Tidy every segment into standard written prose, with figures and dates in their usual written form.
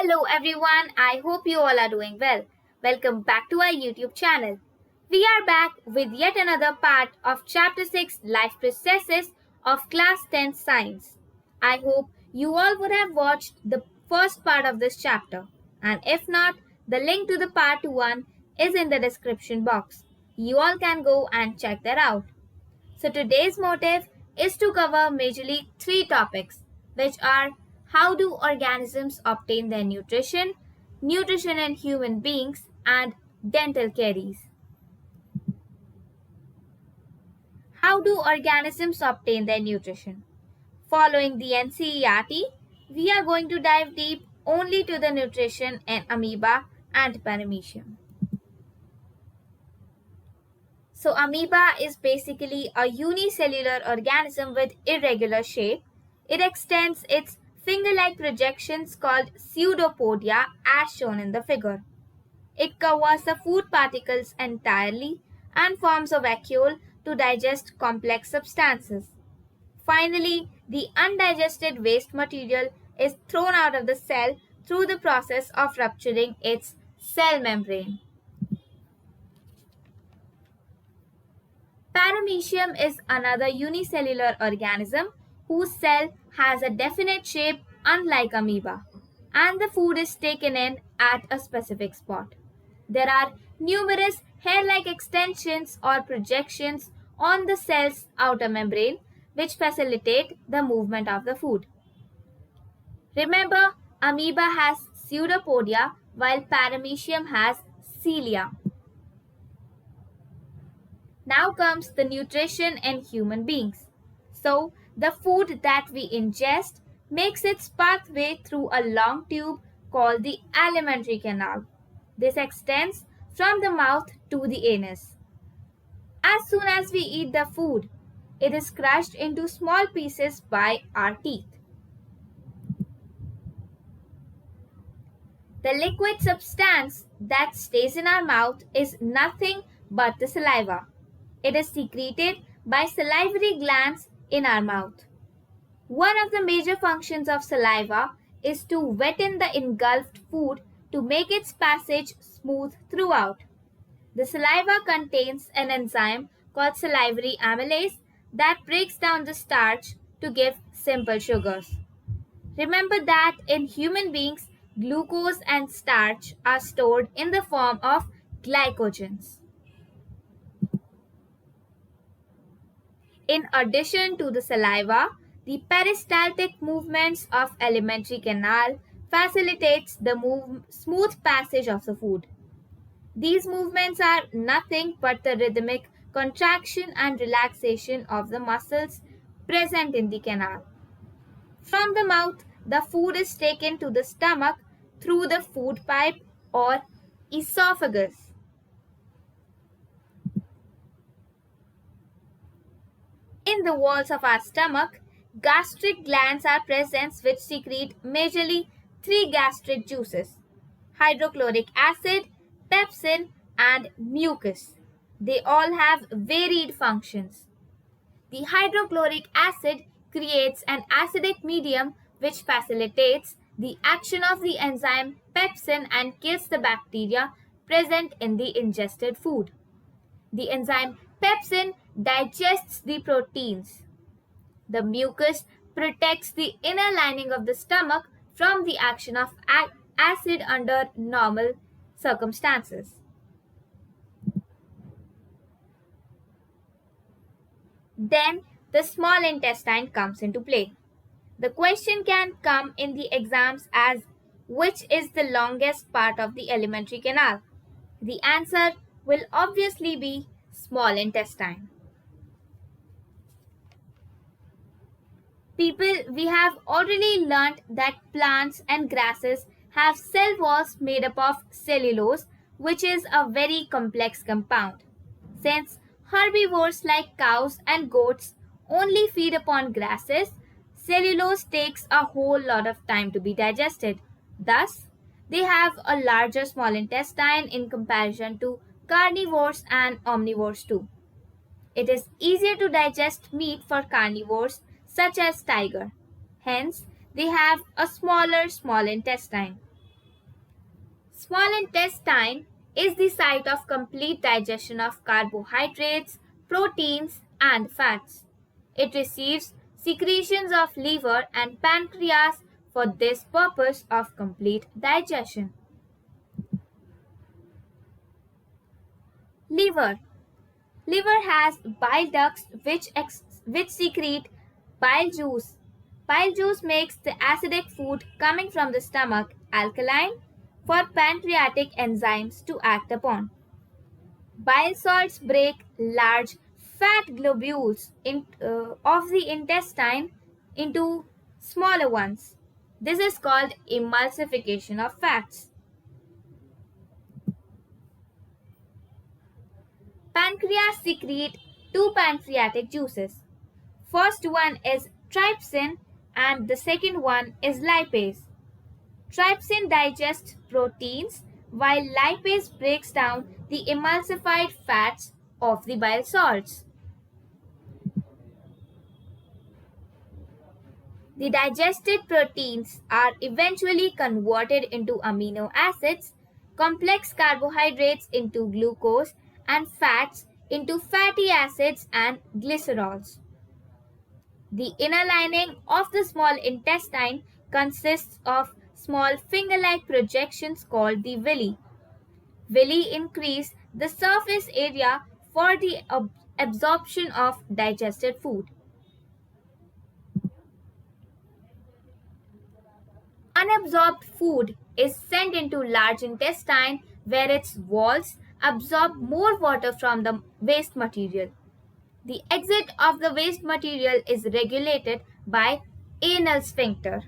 Hello everyone, I hope you all are doing well. Welcome back to our YouTube channel. We are back with yet another part of Chapter 6 Life Processes of Class 10 Science. I hope you all would have watched the first part of this chapter, and if not, the link to the part 1 is in the description box. You all can go and check that out. So today's motive is to cover majorly three topics, which are how do organisms obtain their nutrition, nutrition in human beings, and dental caries. How do organisms obtain their nutrition? Following the NCERT, we are going to dive deep only to the nutrition in amoeba and paramecium. So amoeba is basically a unicellular organism with irregular shape. It extends its finger-like projections called pseudopodia as shown in the figure. It covers the food particles entirely and forms a vacuole to digest complex substances. Finally, the undigested waste material is thrown out of the cell through the process of rupturing its cell membrane. Paramecium is another unicellular organism whose cell has a definite shape unlike amoeba, and the food is taken in at a specific spot. There are numerous hair-like extensions or projections on the cell's outer membrane which facilitate the movement of the food. Remember, amoeba has pseudopodia while paramecium has cilia. Now comes the nutrition in human beings. So, the food that we ingest makes its pathway through a long tube called the alimentary canal. This extends from the mouth to the anus. As soon as we eat the food, it is crushed into small pieces by our teeth. The liquid substance that stays in our mouth is nothing but the saliva. It is secreted by salivary glands in our mouth. One of the major functions of saliva is to wetten the engulfed food to make its passage smooth throughout. The saliva contains an enzyme called salivary amylase that breaks down the starch to give simple sugars. Remember that in human beings, glucose and starch are stored in the form of glycogens. In addition to the saliva, the peristaltic movements of alimentary canal facilitates the smooth passage of the food. These movements are nothing but the rhythmic contraction and relaxation of the muscles present in the canal. From the mouth, the food is taken to the stomach through the food pipe or esophagus. In the walls of our stomach, gastric glands are present which secrete majorly three gastric juices: hydrochloric acid, pepsin, and mucus. They all have varied functions. The hydrochloric acid creates an acidic medium which facilitates the action of the enzyme pepsin and kills the bacteria present in the ingested food. The enzyme pepsin digests the proteins. The mucus protects the inner lining of the stomach from the action of acid under normal circumstances. Then the small intestine comes into play. The question can come in the exams as which is the longest part of the alimentary canal? The answer will obviously be small intestine. People, we have already learnt that plants and grasses have cell walls made up of cellulose, which is a very complex compound. Since herbivores like cows and goats only feed upon grasses, cellulose takes a whole lot of time to be digested. Thus, they have a larger small intestine in comparison to carnivores and omnivores too. It is easier to digest meat for carnivores such as tiger. Hence, they have a smaller small intestine. Small intestine is the site of complete digestion of carbohydrates, proteins, and fats. It receives secretions of liver and pancreas for this purpose of complete digestion. Liver. Liver has bile ducts which secrete bile juice. Bile juice makes the acidic food coming from the stomach alkaline for pancreatic enzymes to act upon. Bile salts break large fat globules of the intestine into smaller ones. This is called emulsification of fats. Pancreas secrete two pancreatic juices. First one is trypsin and the second one is lipase. Trypsin digests proteins while lipase breaks down the emulsified fats of the bile salts. The digested proteins are eventually converted into amino acids, complex carbohydrates into glucose, and fats into fatty acids and glycerols. The inner lining of the small intestine consists of small finger-like projections called the villi. Villi increase the surface area for the absorption of digested food. Unabsorbed food is sent into large intestine where its walls absorb more water from the waste material. The exit of the waste material is regulated by anal sphincter.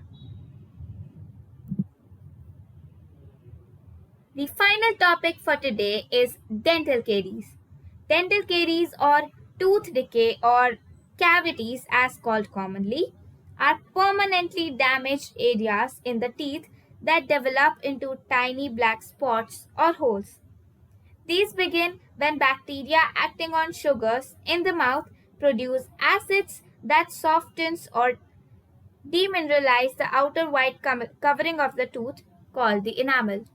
The final topic for today is dental caries. Dental caries or tooth decay or cavities as called commonly are permanently damaged areas in the teeth that develop into tiny black spots or holes. These begin when bacteria acting on sugars in the mouth produce acids that softens or demineralize the outer white covering of the tooth called the enamel.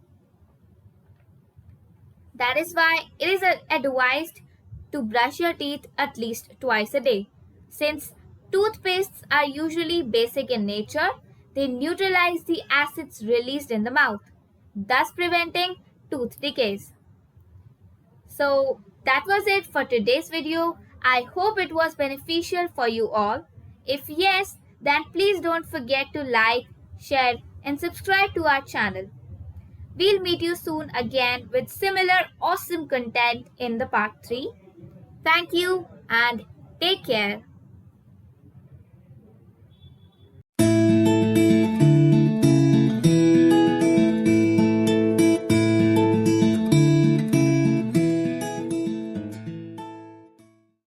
That is why it is advised to brush your teeth at least twice a day. Since toothpastes are usually basic in nature, they neutralize the acids released in the mouth, thus preventing tooth decays. So that was it for today's video. I hope it was beneficial for you all. If yes, then please don't forget to like, share and subscribe to our channel. We'll meet you soon again with similar awesome content in the part 3. Thank you and take care.